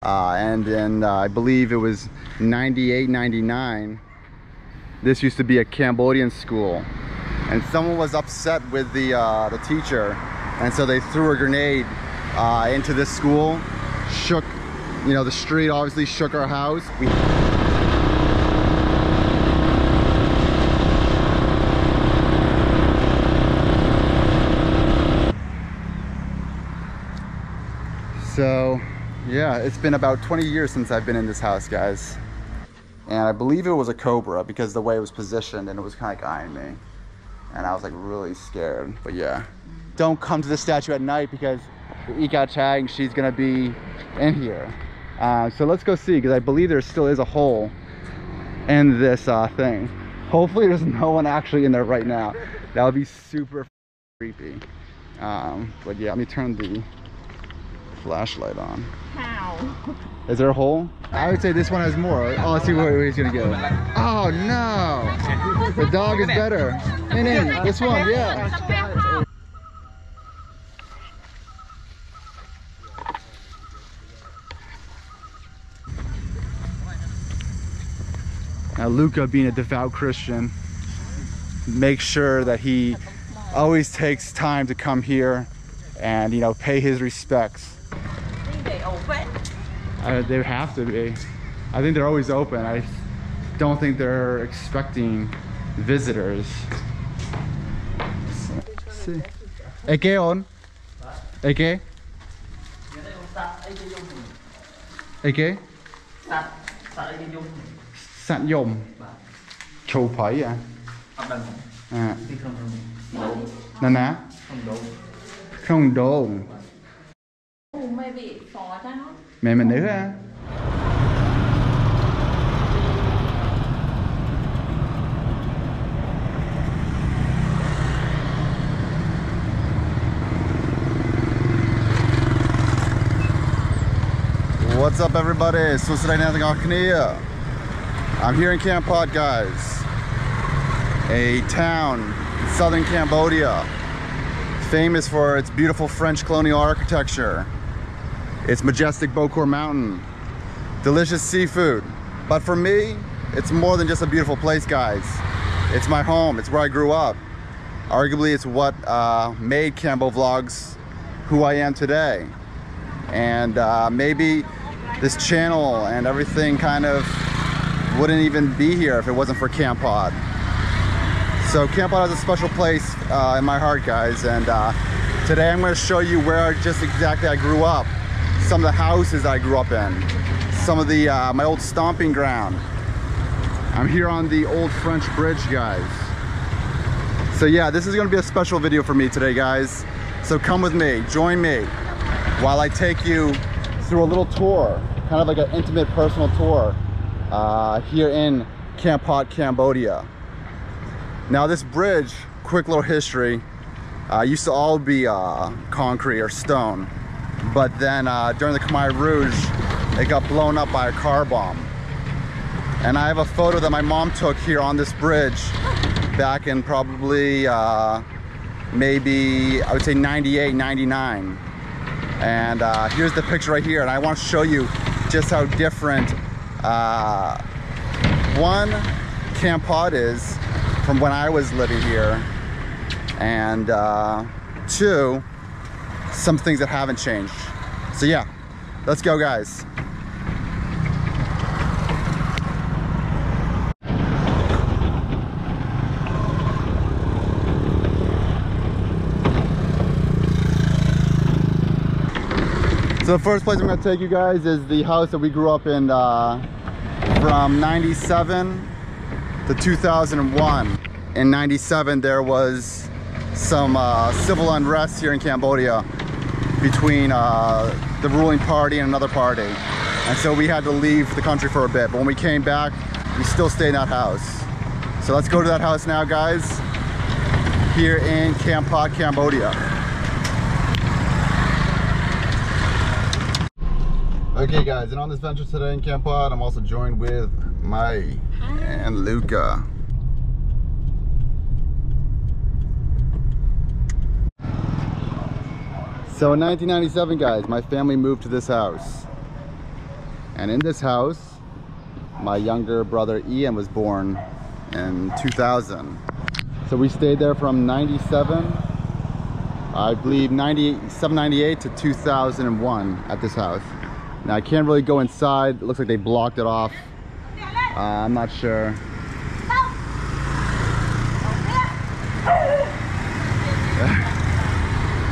And in I believe it was 98, 99, this used to be a Cambodian school, and someone was upset with the teacher, and so they threw a grenade into this school. Shook, you know, the street obviously shook our house. So yeah, it's been about 20 years since I've been in this house, guys. And I believe it was a cobra because the way it was positioned, and it was kind of like eyeing me. And I was like really scared, but yeah. Don't come to this statue at night because Ika Chang, she's gonna be in here. So let's go see, because I believe there still is a hole in this thing. Hopefully there's no one actually in there right now. That would be super creepy. But yeah, let me turn the flashlight on. How? Is there a hole? I would say this one has more. Oh, let's see where he's gonna go. Oh no! The dog is better. In, this one, yeah. Now Luca, being a devout Christian, makes sure that he always takes time to come here and, you know, pay his respects. They open? They have to be. I think they're always open. I don't think they're expecting visitors. See. Eke on? Eke? Eke? Sạn yom. Châu phái à? À. Nè nè. Không đồ. Mày bị phò cho nó. Mẹ mình nữ á. What's up, everybody? I'm here in Kampot, guys. A town in southern Cambodia, famous for its beautiful French colonial architecture, its majestic Bokor Mountain, delicious seafood. But for me, it's more than just a beautiful place, guys. It's my home, it's where I grew up. Arguably, it's what made Cambo Vlogs who I am today. And maybe this channel and everything kind of wouldn't even be here if it wasn't for Kampot. So Kampot has a special place in my heart, guys, and today I'm going to show you where just exactly I grew up, some of the houses I grew up in, some of the my old stomping ground. I'm here on the old French bridge, guys. So yeah, this is going to be a special video for me today, guys. So come with me, join me while I take you through a little tour, kind of like an intimate personal tour here in Kampot, Cambodia. Now this bridge, quick little history, used to all be concrete or stone, but then during the Khmer Rouge, it got blown up by a car bomb. And I have a photo that my mom took here on this bridge back in probably maybe I would say 98, 99. And here's the picture right here, and I want to show you just how different one, Kampot is from when I was living here, and two, some things that haven't changed. So yeah, let's go, guys. So the first place I'm going to take you guys is the house that we grew up in from 97 to 2001. In 97 there was some civil unrest here in Cambodia between the ruling party and another party. And so we had to leave the country for a bit. But when we came back, we still stayed in that house. So let's go to that house now, guys, here in Kampot, Cambodia. Okay, guys, and on this venture today in Kampot, I'm also joined with Mai and Luca. So in 1997, guys, my family moved to this house. And in this house, my younger brother Ian was born in 2000. So we stayed there from 97, I believe 97, 98 to 2001 at this house. Now I can't really go inside. It looks like they blocked it off. I'm not sure.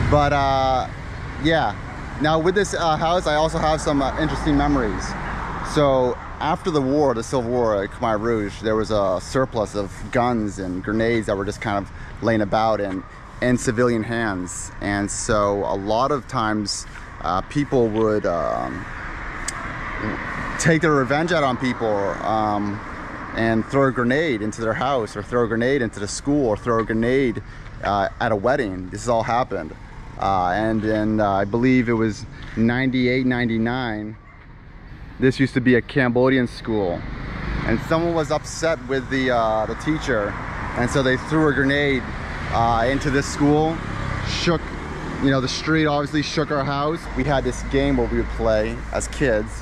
But yeah. Now with this house, I also have some interesting memories. So after the war, the Civil War at Khmer Rouge, there was a surplus of guns and grenades that were just kind of laying about in civilian hands. And so a lot of times people would take their revenge out on people and throw a grenade into their house, or throw a grenade into the school, or throw a grenade at a wedding. This has all happened. And in I believe it was 98, 99, this used to be a Cambodian school, and someone was upset with the teacher, and so they threw a grenade into this school. Shook, you know, the street obviously shook our house. We had this game where we would play as kids,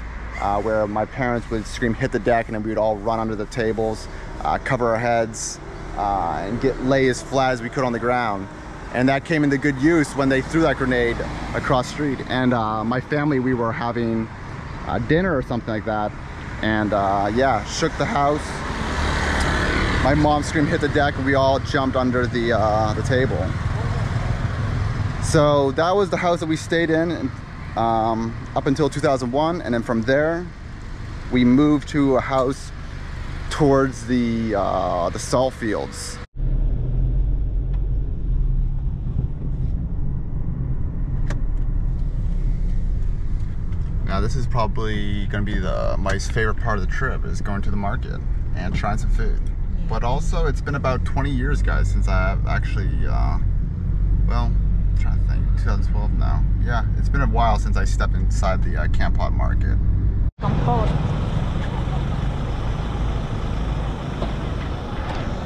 where my parents would scream, "Hit the deck," and then we would all run under the tables, cover our heads, and lay as flat as we could on the ground. And that came into good use when they threw that grenade across the street. And my family, we were having dinner or something like that, and yeah, shook the house. My mom screamed, "Hit the deck," and we all jumped under the table. So that was the house that we stayed in up until 2001, and then from there we moved to a house towards the salt fields. Now this is probably going to be my favorite part of the trip, is going to the market and trying some food. But also, it's been about 20 years, guys, since I've actually, well, I'm trying to think, 2012 now. Yeah, it's been a while since I stepped inside the Kampot market. Kampot.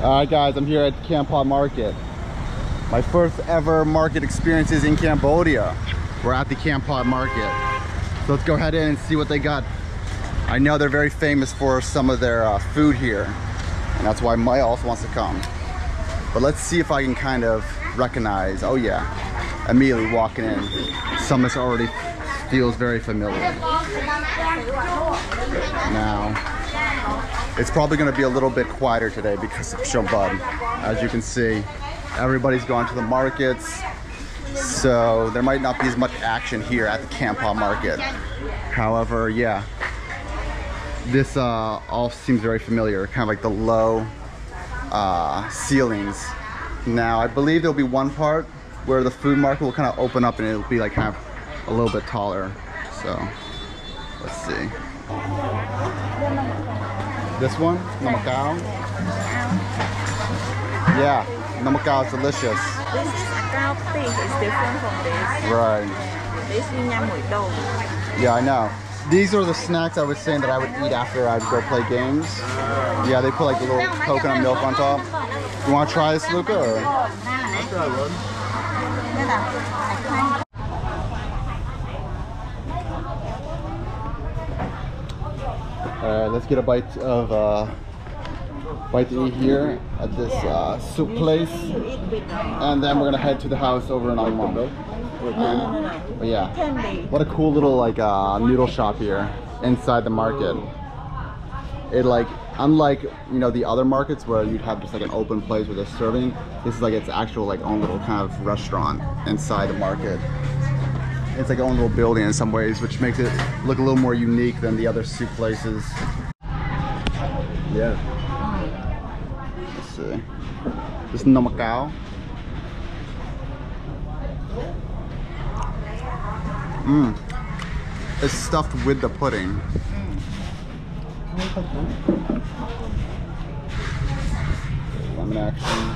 Alright guys, I'm here at Kampot market. My first ever market experiences in Cambodia. We're at the Kampot market. So let's go ahead in and see what they got. I know they're very famous for some of their food here, and that's why Maya also wants to come. But let's see if I can kind of recognize, oh yeah, immediately walking in, some of this already feels very familiar. Now, it's probably gonna be a little bit quieter today because of Shobad. As you can see, everybody's gone to the markets. So there might not be as much action here at the Kampot market. However, yeah, this all seems very familiar, kind of like the low ceilings. Now I believe there'll be one part where the food market will kind of open up and it'll be like kind of a little bit taller. So let's see. This one, Namakao. Yeah, Namakao is delicious. This is a cow thing. It's different from this. Right. This is nhâm mùi tôm. Yeah, I know. These are the snacks I was saying that I would eat after I'd go play games. Yeah, they put like a little coconut milk on top. You want to try this, Luca? Or? Alright, let's get a bite to eat here at this soup place, and then we're gonna head to the house over in Almond. But yeah, what a cool little like noodle shop here inside the market. It like, unlike, you know, the other markets where you'd have just like an open place where they're serving, this is like its actual like own little kind of restaurant inside the market. It's like its own little building in some ways, which makes it look a little more unique than the other soup places. Yeah. Let's see. This is Namakao. It's stuffed with the pudding. Lemon action.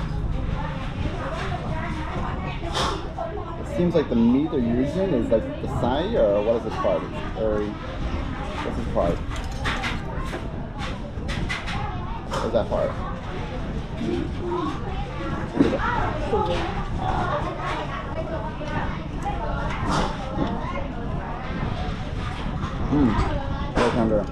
It seems like the meat they're using is like the sai, or what is this part? Or what's this part? What's that part? Very was younger.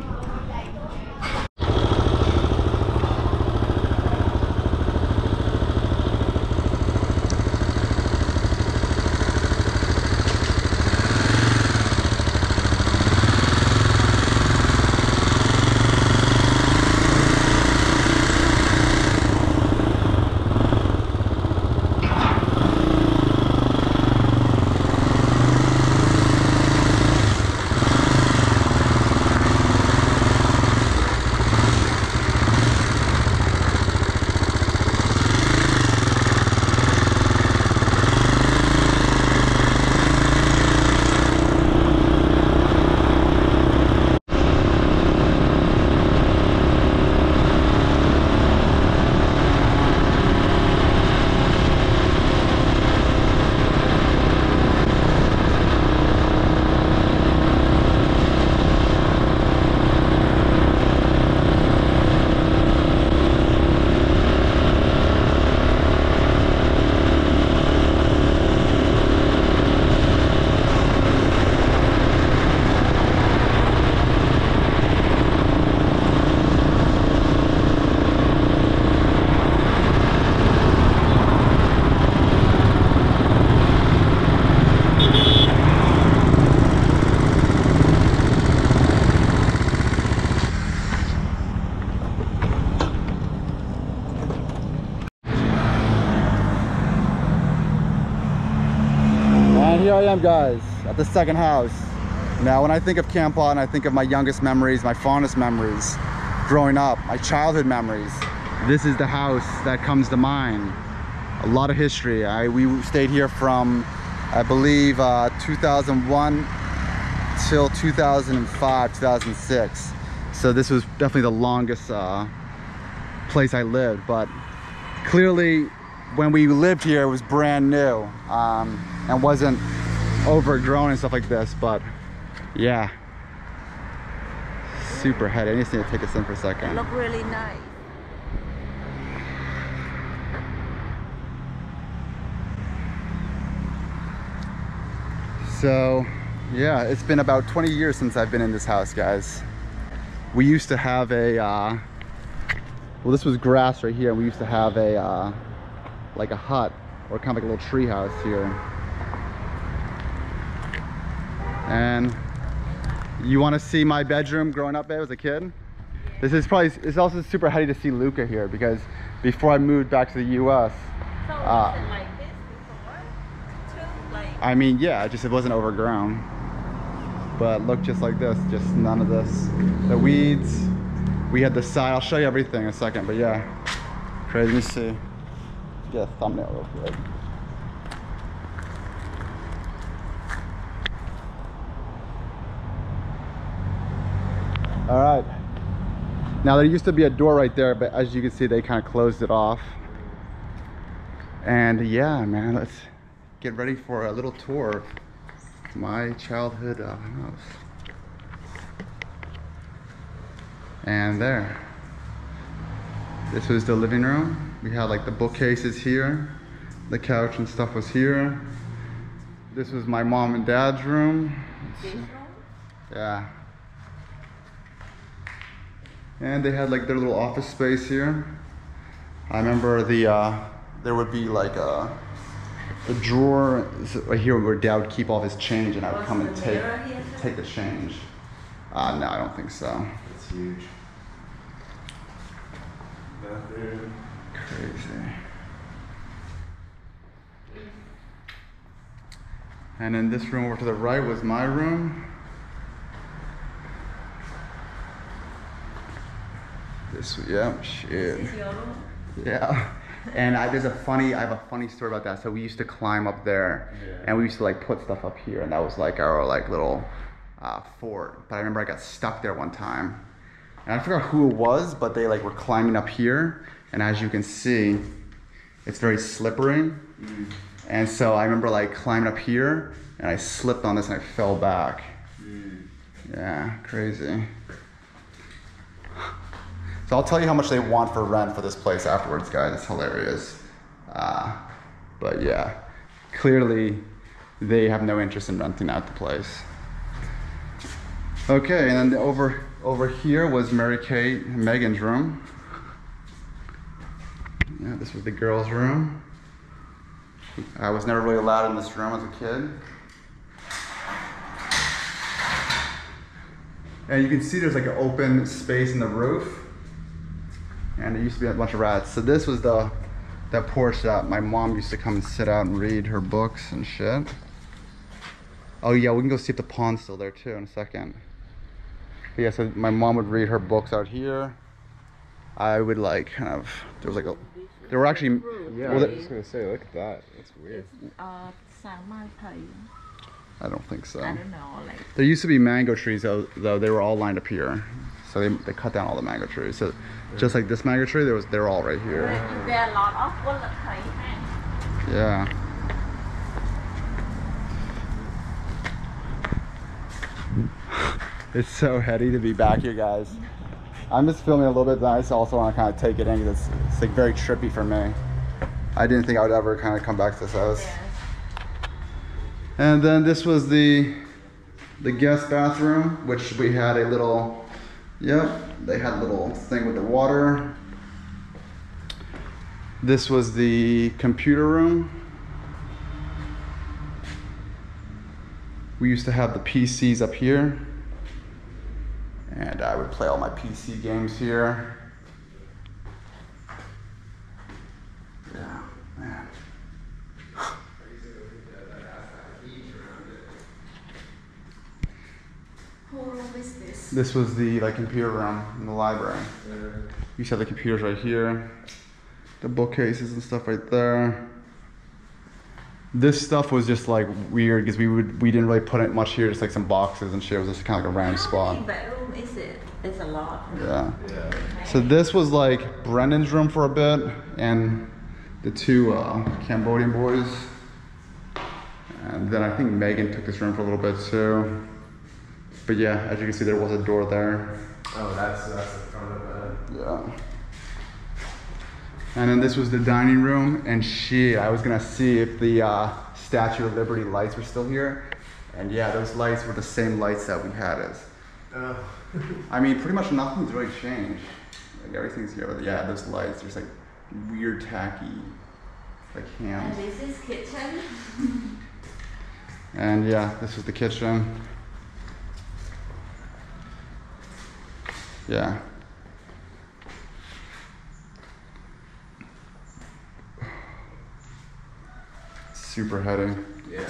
Here I am, guys, at the second house. Now, when I think of Kampot, I think of my youngest memories, my fondest memories, growing up, my childhood memories. This is the house that comes to mind. A lot of history. We stayed here from, I believe, 2001 till 2005, 2006. So this was definitely the longest place I lived. But clearly, when we lived here, it was brand new and wasn't overgrown and stuff like this. But yeah, super heady. I just need to take this in for a second. It look really nice. So yeah, it's been about 20 years since I've been in this house, guys. We used to have a well, this was grass right here, and we used to have a like a hut, or kind of like a little tree house here. And you want to see my bedroom growing up, babe, as a kid? Yeah. This is probably, it's also super heady to see Luca here, because before I moved back to the US, So was it like this before? Too? Like... I mean, yeah, just it wasn't overgrown. But look, just like this, just none of this. The weeds, we had the side, I'll show you everything in a second, but yeah, crazy. Let me see. Get a thumbnail real quick. All right. Now there used to be a door right there, but as you can see, they kind of closed it off. And yeah, man, let's get ready for a little tour of my childhood house. And there. This was the living room. We had like the bookcases here. The couch and stuff was here. This was my mom and dad's room. Yeah. And they had like their little office space here. I remember there would be like the drawer right here where Dad would keep all his change, and I would come and take the change. No, I don't think so. It's huge. Bathroom. Crazy. And then this room over to the right was my room. This, yeah, shit. This is your room? Yeah. And I have a funny story about that. So we used to climb up there, and we used to like put stuff up here, and that was like our like little fort. But I remember I got stuck there one time, and I forgot who it was, but they like were climbing up here, and as you can see, it's very slippery. And so I remember like climbing up here, and I slipped on this and I fell back. Yeah, crazy. So I'll tell you how much they want for rent for this place afterwards, guys. It's hilarious. But yeah, clearly they have no interest in renting out the place. Okay, and then over Over here was Mary Kate and Megan's room. Yeah, this was the girls' room. I was never really allowed in this room as a kid. And you can see there's like an open space in the roof. And there used to be a bunch of rats. So this was that porch that my mom used to come and sit out and read her books and shit. Oh yeah, we can go see if the pond's still there too in a second. But yeah, so my mom would read her books out here. I would like kind of, there were actually, yeah, I was just gonna say, look at that. That's weird. I don't think so. I don't know. Like, There used to be mango trees though they were all lined up here. So they cut down all the mango trees. So just like this mango tree, they were all right here. there are a lot of bullet. Yeah. It's so heady to be back here, guys. I'm just filming a little bit, but I just also want to kind of take it in because it's like very trippy for me. I didn't think I would ever kind of come back to this house. Yes. And then this was the guest bathroom, which we had a little, yep, they had a little thing with the water. This was the computer room. We used to have the PCs up here. And I would play all my PC games here. Yeah, man. Whole room is this? This was the computer room in the library. You used to have the computers right here, the bookcases and stuff right there. This stuff was just like weird because we didn't really put it much here, just like some boxes and shit. It was just kind of like a random spot. How many bedroom is it? It's a lot. Yeah. So this was like Brendan's room for a bit, and the two Cambodian boys. And then I think Megan took this room for a little bit too. But yeah, as you can see, there was a door there. Oh, that's the front of it. Yeah. And then this was the dining room, and shit, I was gonna see if the Statue of Liberty lights were still here. And yeah, those lights were the same lights that we had as. I mean, pretty much nothing's really changed. Like everything's here, but yeah, those lights, there's like weird tacky, like hands. And this is kitchen. And yeah, this is the kitchen. Yeah. Super heady. Yeah.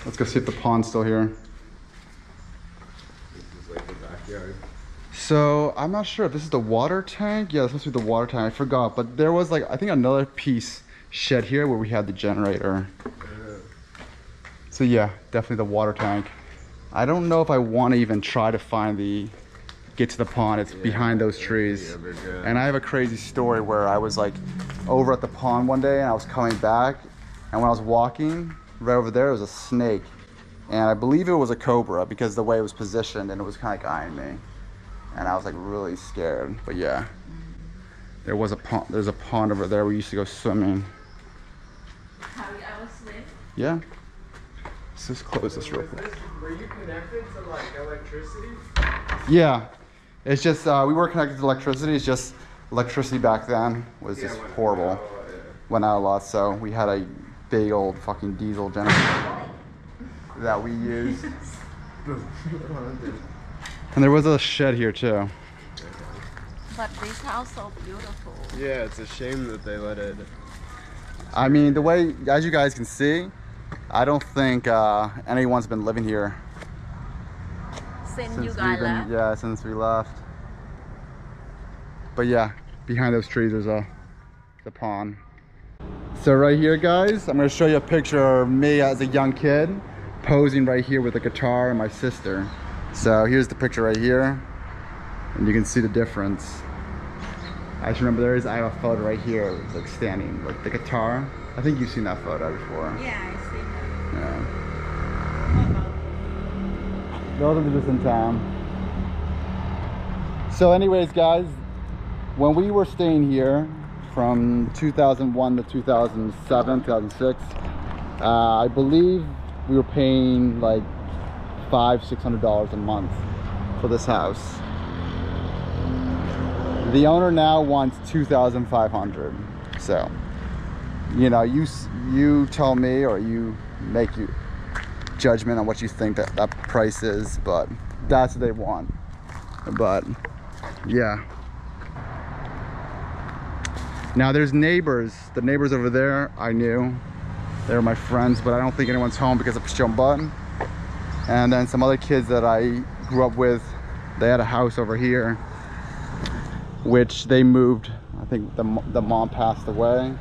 Let's go see if the pond's still here. This is like the backyard. So I'm not sure if this is the water tank. Yeah, this must be the water tank. I forgot, but there was like I think another piece shed here where we had the generator. So yeah, definitely the water tank. I don't know if I want to even try to get to the pond. It's behind those trees. And I have a crazy story where I was like over at the pond one day and I was coming back, and when I was walking right over there was a snake, and I believe it was a cobra because the way it was positioned, and it was kind of like eyeing me, and I was like really scared. But yeah, there's a pond over there we used to go swimming. Have you ever swim? Yeah. Let's just close this real quick. Were you connected to like electricity? Yeah, it's just we were connected to electricity. It's just electricity back then was just horrible. Went out a lot, so we had a big old fucking diesel generator that we used. And there was a shed here too. But this house so beautiful. Yeah, it's a shame that they let it. I mean, the way, as you guys can see, I don't think anyone's been living here Since you guys left? Yeah, since we left. But yeah, behind those trees there's the pond. So right here, guys, I'm gonna show you a picture of me as a young kid posing right here with a guitar and my sister. So here's the picture right here, and you can see the difference. I just remember I have a photo right here, it's like standing with the guitar. I think you've seen that photo before. Yeah, I see that. Yeah. Those are just in town. So anyways, guys, when we were staying here from 2001 to 2007, 2006, I believe we were paying like $500–600 a month for this house. The owner now wants 2,500. So, you know, you tell me, or you make your judgment on what you think that price is, but that's what they want. But yeah. Now there's neighbors. The neighbors over there, I knew. They were my friends, but I don't think anyone's home because of Pashon. And then some other kids that I grew up with, they had a house over here, which they moved. I think the mom passed away,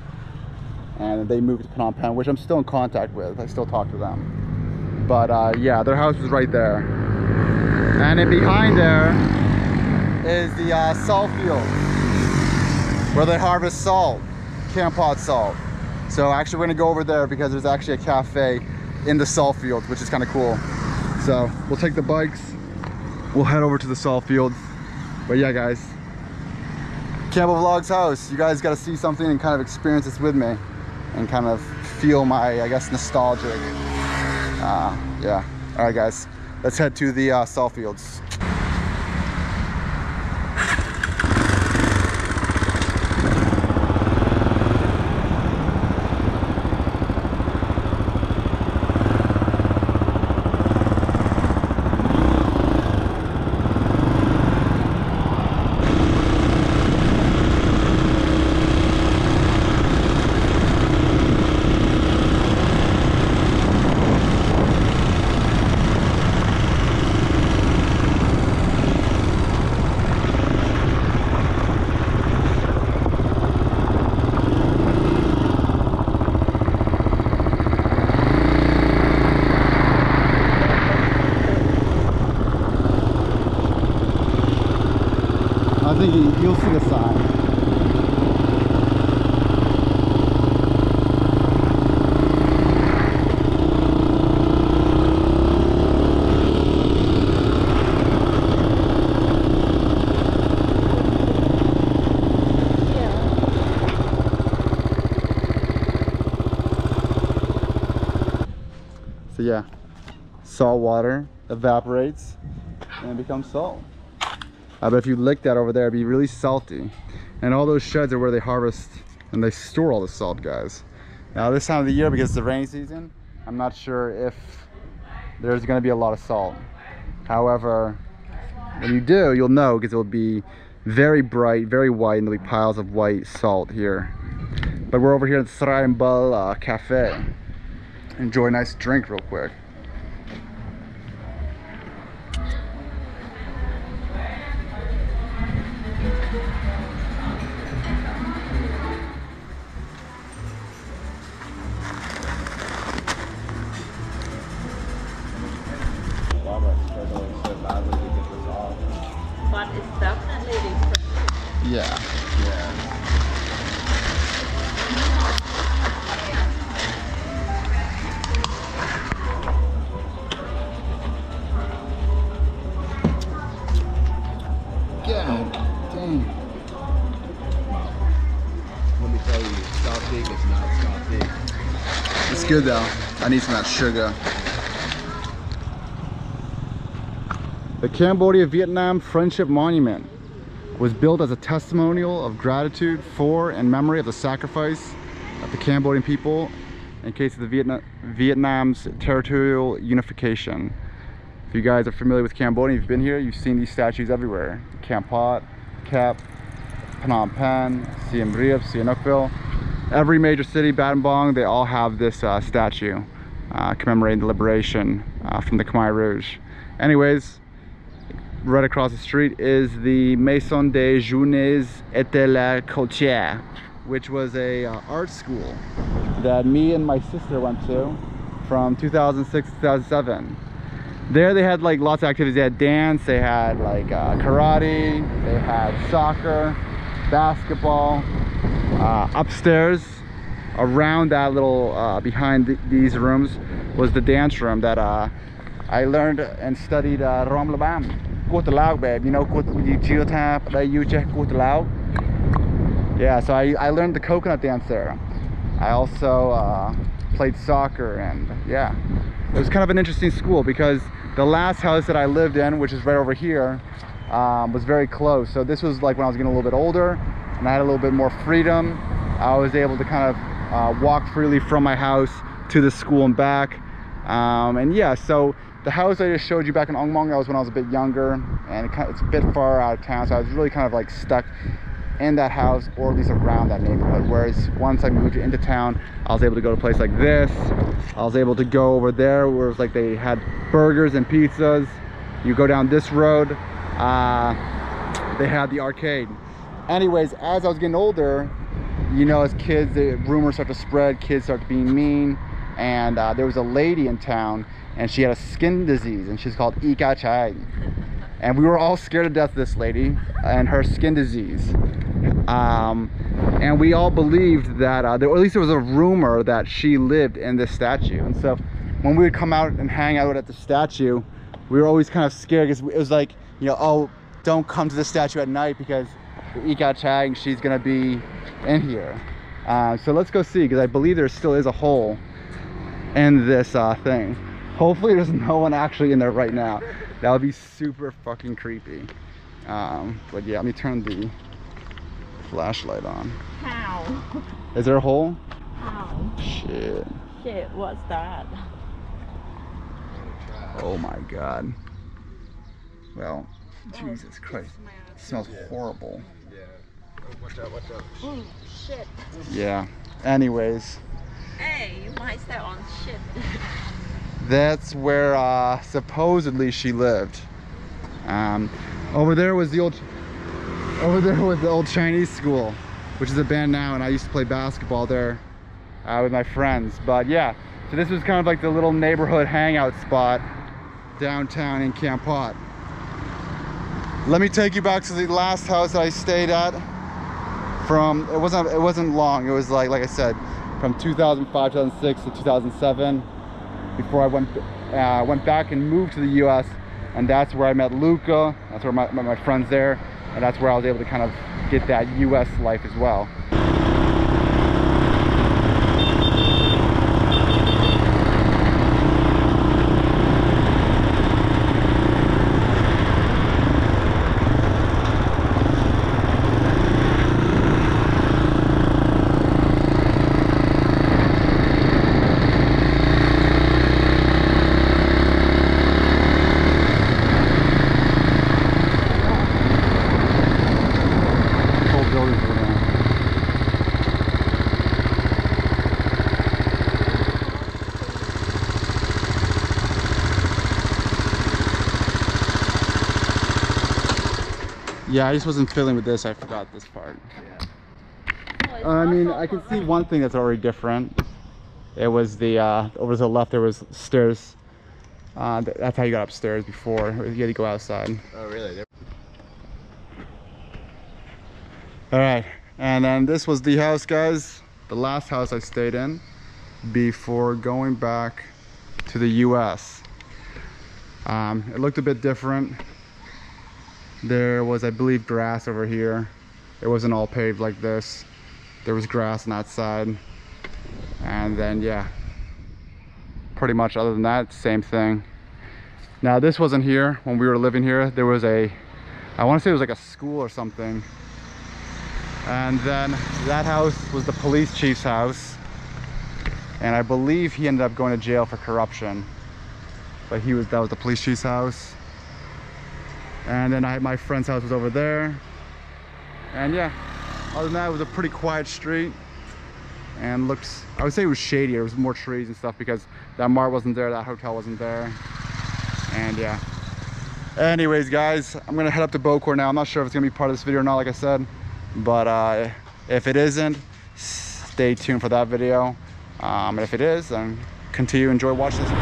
and they moved to Phnom Penh, which I'm still in contact with. I still talk to them. But yeah, their house was right there. And then behind there is the salt field where they harvest salt, Kampot salt. So actually we're gonna go over there because there's actually a cafe in the salt fields, which is kind of cool. So we'll take the bikes, we'll head over to the salt fields. But yeah guys, Cambo Vlogs house, you guys gotta see something and kind of experience this with me and kind of feel my, I guess, nostalgic. Yeah, all right guys, let's head to the salt fields. I think you'll see the sign. So yeah, salt water evaporates and it becomes salt. But if you lick that over there, it'd be really salty. And all those sheds are where they harvest and they store all the salt, guys. Now this time of the year, because it's the rainy season, I'm not sure if there's gonna be a lot of salt. However, when you do, you'll know, because it'll be very bright, very white, and there'll be piles of white salt here. But we're over here at the Sraimbal Cafe. Enjoy a nice drink real quick. But it's definitely different. Yeah, yeah. God dang. Let me tell you, salty is not salty. It's good though. I need some of that sugar. The Cambodia-Vietnam Friendship Monument was built as a testimonial of gratitude for and memory of the sacrifice of the Cambodian people in case of the Vietnam's territorial unification. If you guys are familiar with Cambodia, you've been here, you've seen these statues everywhere. Kampot, Kep, Phnom Penh, Siem Reap, Sihanoukville. Every major city, Battambang, they all have this statue commemorating the liberation from the Khmer Rouge. Anyways, right across the street is the Maison des Jeunes et de la Culture, which was a art school that me and my sister went to from 2006 to 2007. There they had like lots of activities. They had dance, they had like karate, they had soccer, basketball. Upstairs, around that little, behind these rooms, was the dance room that I learned and studied Rom Labam. Babe, you know, yeah, so I learned the coconut dance there. I also played soccer, and yeah, it was kind of an interesting school because the last house that I lived in, which is right over here, was very close. So this was like when I was getting a little bit older and I had a little bit more freedom. I was able to kind of walk freely from my house to the school and back. And yeah, so the house I just showed you back in Ongmong, that was when I was a bit younger, and it's a bit far out of town, so I was really kind of like stuck in that house, or at least around that neighborhood. Whereas once I moved into town, I was able to go to a place like this. I was able to go over there where it was like they had burgers and pizzas. You go down this road, they had the arcade. Anyways, as I was getting older, you know, as kids, the rumors start to spread, kids start being mean, and there was a lady in town, and she had a skin disease, and she's called Ika Chai. And we were all scared to death of this lady and her skin disease. And we all believed that, or at least there was a rumor that she lived in this statue. And so when we would come out and hang out at the statue, we were always kind of scared, because it was like, you know, oh, don't come to the statue at night because Ika Chai, she's gonna be in here. So let's go see, because I believe there still is a hole in this thing. Hopefully there's no one actually in there right now. That would be super fucking creepy. But yeah, let me turn the flashlight on. How? Is there a hole? How? Shit. Shit, what's that? Oh my god. Well, Jesus Christ. It smells horrible. Yeah. Oh, watch out, watch out. Oh, shit. Yeah. Anyways, Hey, you might step on shit. that's where supposedly she lived. Over there was the old Chinese school, which is abandoned now, and I used to play basketball there with my friends. But yeah, so this was kind of like the little neighborhood hangout spot downtown in Kampot. Let me take you back to the last house that I stayed at. It wasn't long. It was like I said, from 2005, 2006 to 2007, before I went back and moved to the US, and that's where I met Luca. That's where my friends there, and that's where I was able to kind of get that US life as well. Yeah, I just wasn't feeling with this. I forgot this part. I mean, I can see one thing that's already different. It was the over to the left there was stairs. That's how you got upstairs before. You had to go outside. Oh, really? All right, and then this was the house, guys. The last house I stayed in before going back to the US. It looked a bit different. There was, I believe, grass over here. It wasn't all paved like this. There was grass on that side. And then, yeah, pretty much other than that, same thing. Now, this wasn't here when we were living here. There was I want to say it was like a school or something. And then that house was the police chief's house. And I believe he ended up going to jail for corruption. But that was the police chief's house. And then my friend's house was over there. And yeah, other than that, it was a pretty quiet street. And I would say it was shadier. There was more trees and stuff because that mart wasn't there, that hotel wasn't there. And yeah. Anyways, guys, I'm gonna head up to Bokor now. I'm not sure if it's gonna be part of this video or not, like I said. But if it isn't, stay tuned for that video. And if it is, then continue to enjoy watching this.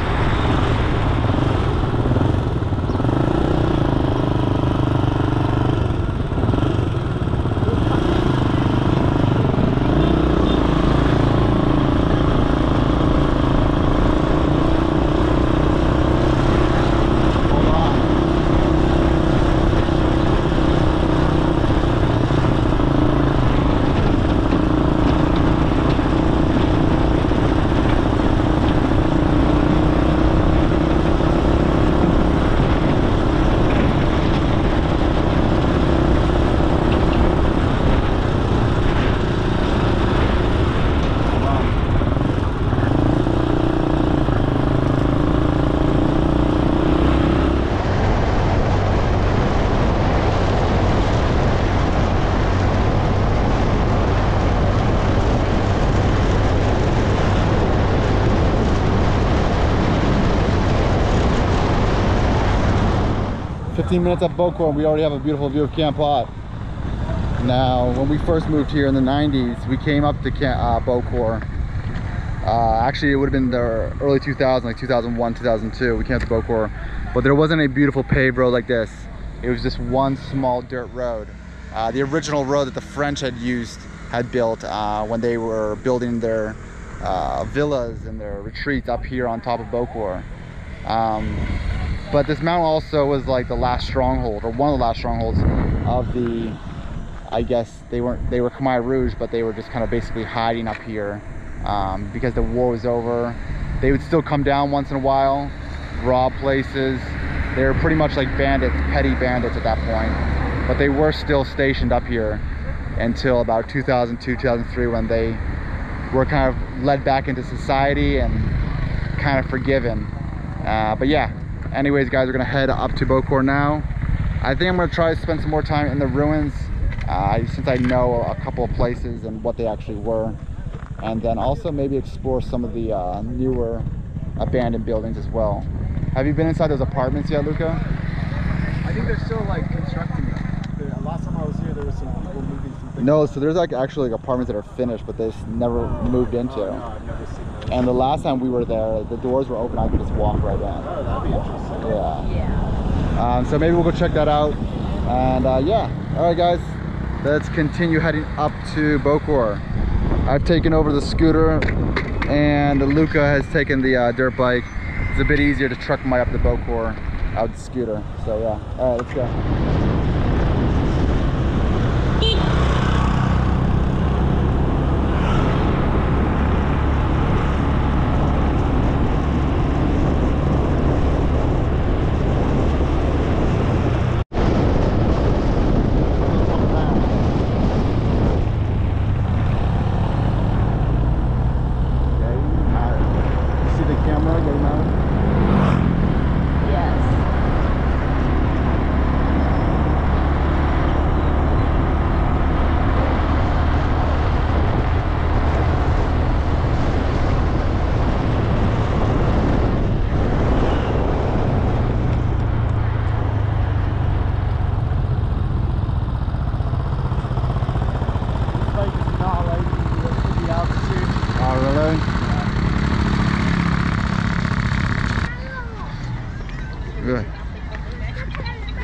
15 minutes up Bokor, and we already have a beautiful view of Kampot. Now, when we first moved here in the 90s, we came up to Bokor. Actually, it would have been the early 2000s, like 2001, 2002. We came to Bokor, but there wasn't a beautiful paved road like this. It was just one small dirt road. The original road that the French had built when they were building their villas and their retreats up here on top of Bokor. But this mountain also was like the last stronghold, or one of the last strongholds of the, I guess they were Khmer Rouge, but they were just kind of basically hiding up here because the war was over. They would still come down once in a while, rob places. They were pretty much like bandits, petty bandits at that point, but they were still stationed up here until about 2002, 2003, when they were kind of led back into society and kind of forgiven. But yeah, anyways guys, we're gonna head up to Bokor now. I think I'm gonna try to spend some more time in the ruins since I know a couple of places and what they actually were, and then also maybe explore some of the newer abandoned buildings as well. Have you been inside those apartments yet, Luca? I think they're still like constructing them. The last time I was here, there was some people moving some things. No, so there's like actually like apartments that are finished, but they've never moved into. Oh, no, I've never seen those. And the last time we were there, the doors were open. I could just walk right in. Oh, that'd be interesting. Yeah. So maybe we'll go check that out. And yeah, all right guys, let's continue heading up to Bokor. I've taken over the scooter and Luca has taken the dirt bike. It's a bit easier to truck my up to Bokor out the scooter. So yeah, all right, let's go.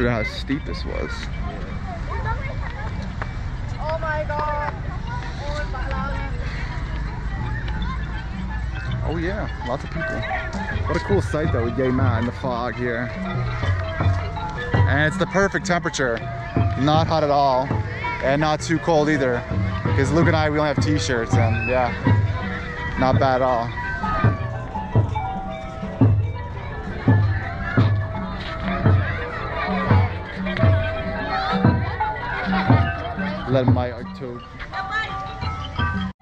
Look at how steep this was. Oh my god. Oh yeah, lots of people. What a cool sight though, with Yay Ma in the fog here. And it's the perfect temperature. Not hot at all, and not too cold either. Because Luke and I, we only have t-shirts, and yeah, not bad at all. Let my toe.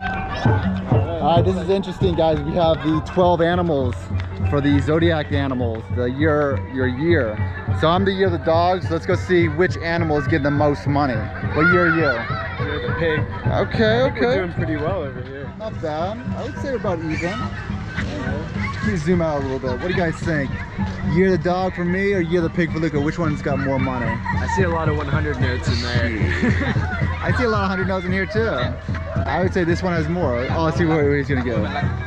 Alright, this is interesting guys. We have the 12 animals for the zodiac animals, your year. So I'm the year of the dogs. Let's go see which animal is getting the most money. What year are you? You're the pig. Okay, I think we're doing pretty well over here. Not bad. I would say about even. Please zoom out a little bit. What do you guys think? Year of the dog for me or year of the pig for Luca? Which one's got more money? I see a lot of 100 notes in there. I see a lot of 100 notes in here too. I would say this one has more. Oh, let's see what he's gonna give.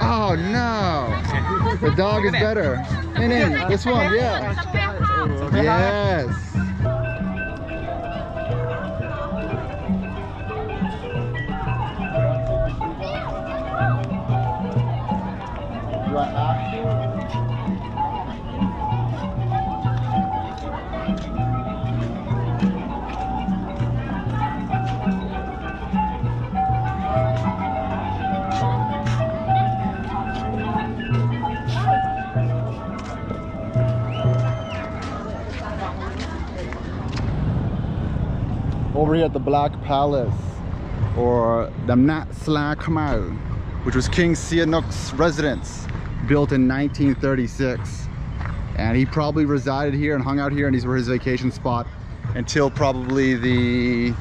Oh no! The dog is better. Hey, this one, yeah. Yes. You want that? Over here at the Black Palace, or the Mnat Sla Khmer, which was King Sihanouk's residence, built in 1936. And he probably resided here and hung out here, and these were his vacation spot until probably the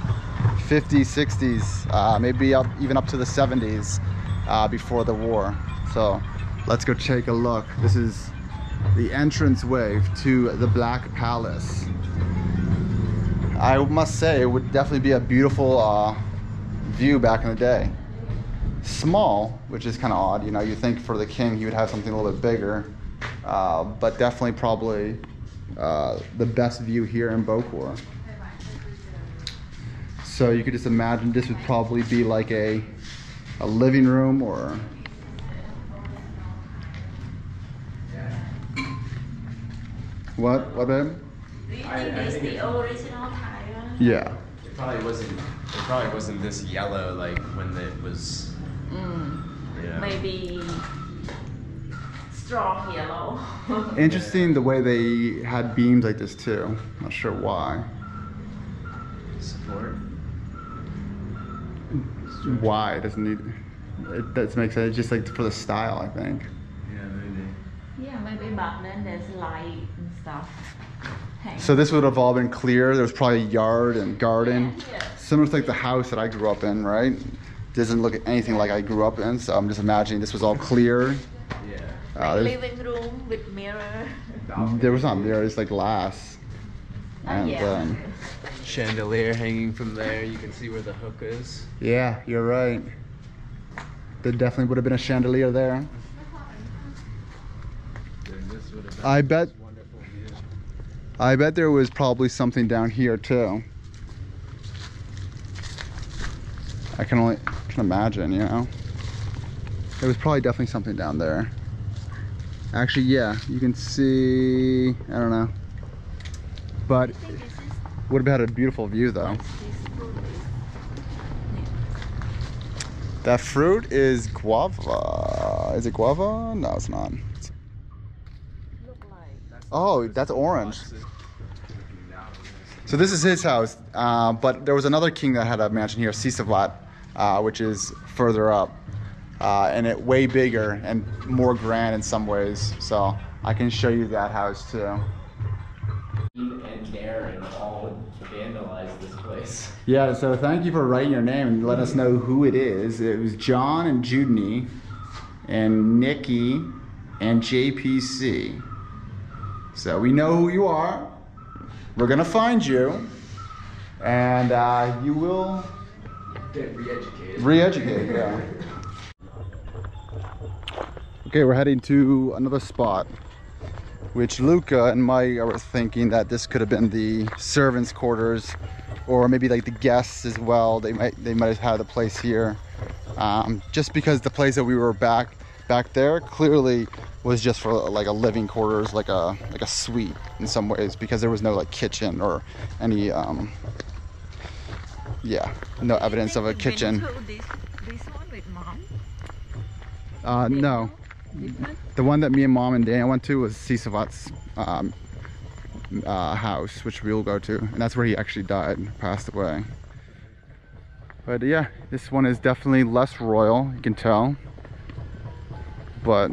50s, 60s, maybe even up to the 70s before the war. So let's go take a look. This is the entranceway to the Black Palace. I must say it would definitely be a beautiful view back in the day. Small, which is kind of odd. You know, you think for the king he would have something a little bit bigger, but definitely probably the best view here in Bokor. So you could just imagine this would probably be like a living room or what babe? Do you think this is the original Thai one? Yeah. It probably wasn't this yellow like when it was. Yeah. Maybe strong yellow. Interesting the way they had beams like this too. Not sure why. Support. Why it doesn't need it does make sense. It's just like for the style, I think. Yeah, maybe. Yeah, maybe back then there's light and stuff. So this would have all been clear. There was probably a yard and garden. Yeah. Similar to like the house that I grew up in, right? Doesn't look anything like I grew up in, so I'm just imagining this was all clear. Yeah. Living room with mirror. There was not mirror, it's like glass. And yeah. Chandelier hanging from there. You can see where the hook is. Yeah, you're right. There definitely would have been a chandelier there. This would have been I bet wonderful view. I bet there was probably something down here too. I can imagine, you know. There was probably definitely something down there. Actually, yeah, you can see, I don't know. But would have had a beautiful view though. That fruit is guava. Is it guava? No, it's not. Oh, that's orange. So this is his house, but there was another king that had a mansion here, Sisavlat, which is further up, and it way bigger and more grand in some ways. So I can show you that house too. And Darren all vandalized this place. Yeah, so thank you for writing your name and let us know who it is. It was John and Judney and Nikki and JPC. So we know who you are. We're gonna find you, and you will Get re-educated. re-educate. Yeah. Okay, we're heading to another spot, which Luca and Mike are thinking that this could have been the servants' quarters, or maybe like the guests as well. They might have had a place here, just because the place that we were back there clearly was just for like a living quarters, like a suite in some ways, because there was no like kitchen or any no evidence of a kitchen. This one with mom? No, the one that me and mom and Dan went to was Sisavat's house, which we'll go to, and that's where he actually died, passed away. But yeah, this one is definitely less royal, you can tell, but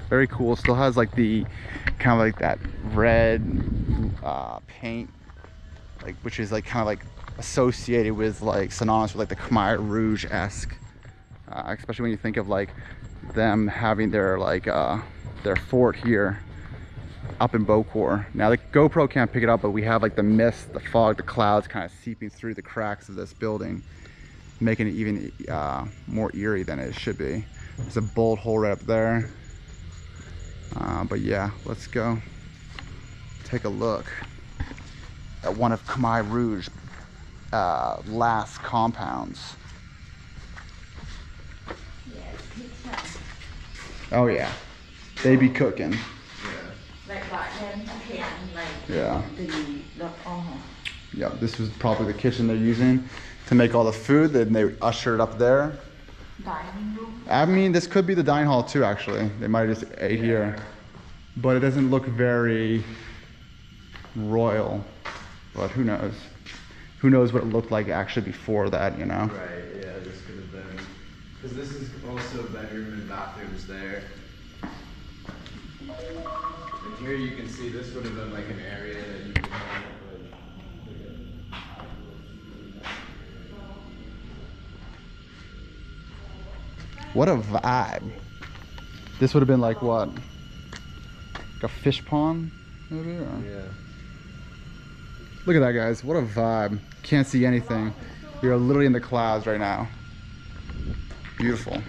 very cool. Still has like the kind of like that red paint, like, which is like kind of like associated with like synonymous with like the Khmer Rouge-esque, especially when you think of like them having their like their fort here up in Bokor. Now the GoPro can't pick it up, but we have like the mist, the fog, the clouds kind of seeping through the cracks of this building, making it even more eerie than it should be. There's a bolt hole right up there. But yeah, let's go take a look at one of Khmer Rouge last compounds. Oh yeah, they be cooking. Like back then, like Yeah. the Yeah, this was probably the kitchen they're using to make all the food. Then they would usher it up there. dining room. I mean, this could be the dining hall too, actually. They might have just ate here. But it doesn't look very royal. But who knows? Who knows what it looked like actually before that, you know? Right, yeah, this could have been. Because this is also bedroom and bathrooms there. And here you can see this would have been like an area that you could have with. What a vibe. This would have been like what? Like a fish pond, maybe? Or? Yeah. Look at that, guys. What a vibe. Can't see anything. We are literally in the clouds right now. Beautiful.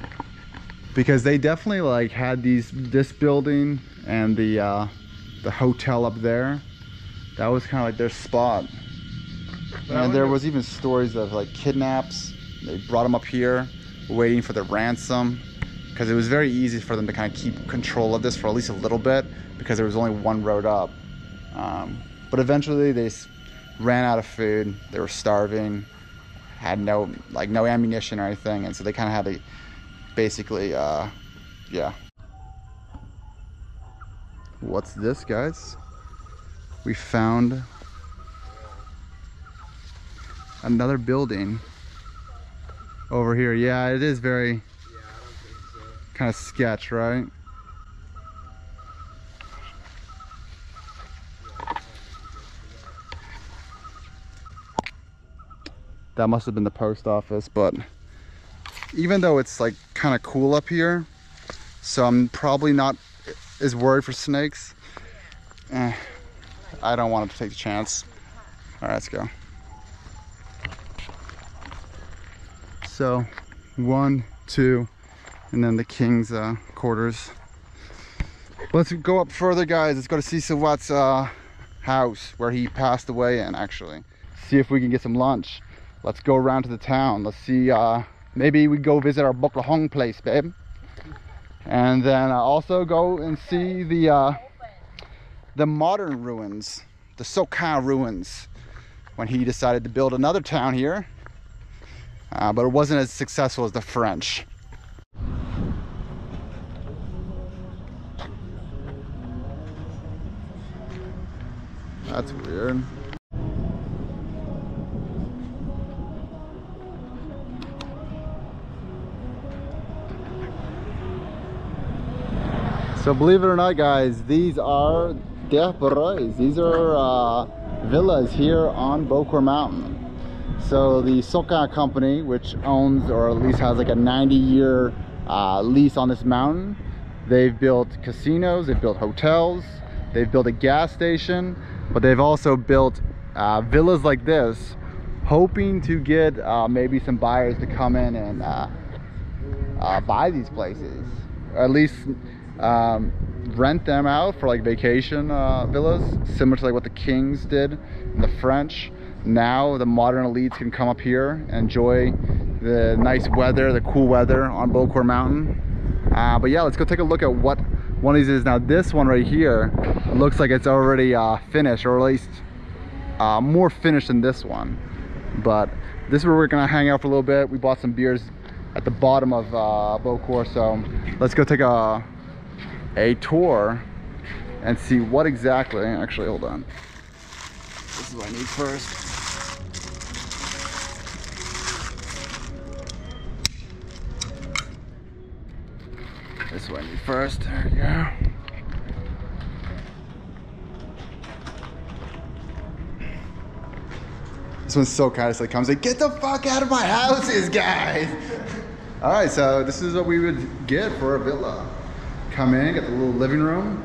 Because they definitely like had this building and the hotel up there. That was kind of like their spot. And there was even stories of like kidnaps. They brought them up here, waiting for the ransom, because it was very easy for them to kind of keep control of this for at least a little bit, because there was only one road up. But eventually they ran out of food. They were starving, had no ammunition or anything, and so they kind of had to basically, yeah. What's this, guys? We found another building over here. Yeah, it is very kind of sketch, right? That must have been the post office, but even though it's like kind of cool up here, so I'm probably not as worried for snakes. I don't want to take the chance. All right, let's go. So 1, 2, and then the king's quarters. Let's go up further, guys. Let's go to see Sawat's house where he passed away in, actually. See if we can get some lunch. Let's go around to the town. Let's see, maybe we go visit our Bokor place, babe. And then also go and see the modern ruins, the Sokha ruins, when he decided to build another town here. But it wasn't as successful as the French. That's weird. So believe it or not, guys, these are dehbarais. These are villas here on Bokor Mountain. So the Sokha company, which owns or at least has like a 90-year lease on this mountain, they've built casinos, they've built hotels, they've built a gas station, but they've also built villas like this, hoping to get maybe some buyers to come in and buy these places, or at least rent them out for like vacation villas, similar to like what the kings did and the French. Now the modern elites can come up here and enjoy the nice weather, the cool weather on Bokor Mountain. But yeah, let's go take a look at what one of these is. Now this one right here looks like it's already finished, or at least more finished than this one. But this is where we're gonna hang out for a little bit. We bought some beers at the bottom of Bokor, so let's go take a tour and see what exactly. Actually, hold on. This is what I need first. This is what I need first. There we go. This one's so kind of like comes like, get the fuck out of my houses, guys. All right, so this is what we would get for a villa. Come in, get the little living room.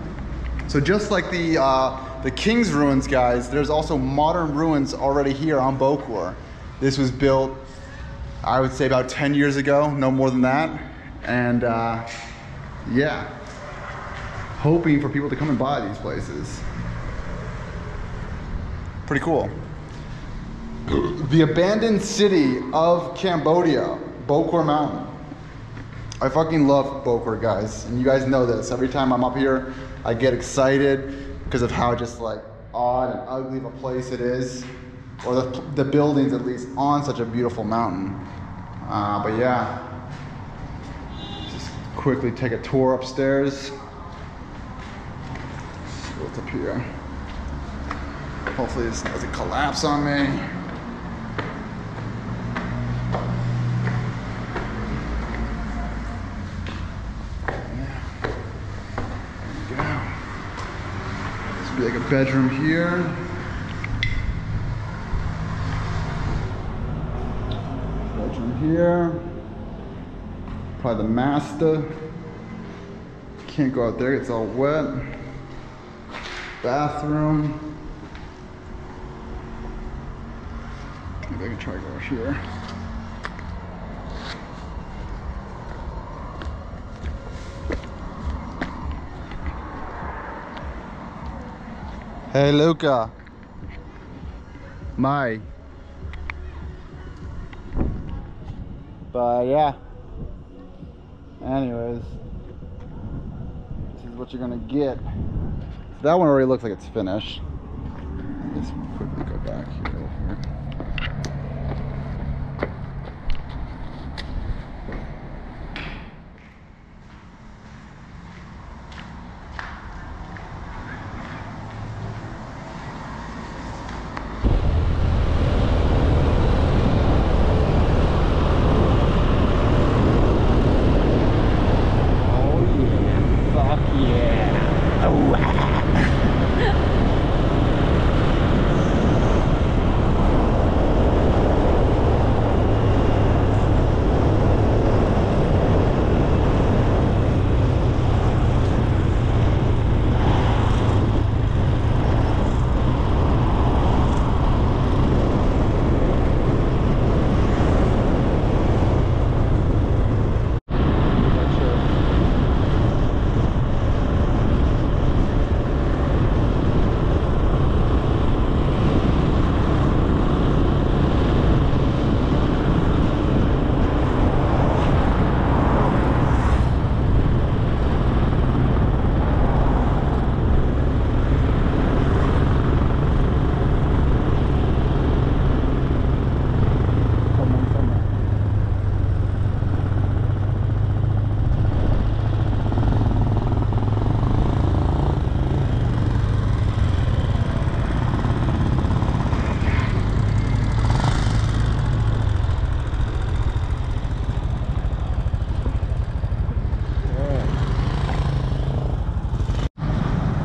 So just like the King's ruins, guys, there's also modern ruins already here on Bokor. This was built, I would say, about 10 years ago, no more than that. And yeah, hoping for people to come and buy these places. Pretty cool. The abandoned city of Cambodia, Bokor Mountain. I fucking love Bokor, guys, and you guys know this. Every time I'm up here, I get excited because of how just like odd and ugly of a place it is, or the buildings at least on such a beautiful mountain. But yeah, just quickly take a tour upstairs. See what's up here. Hopefully this doesn't collapse on me. Like a bedroom here. Bedroom here. Probably the master. Can't go out there, it's all wet. Bathroom. Maybe I can try to go here. Hey Luca. Mai. But yeah. Anyways. This is what you're gonna get. So that one already looks like it's finished. Let's quickly go back here.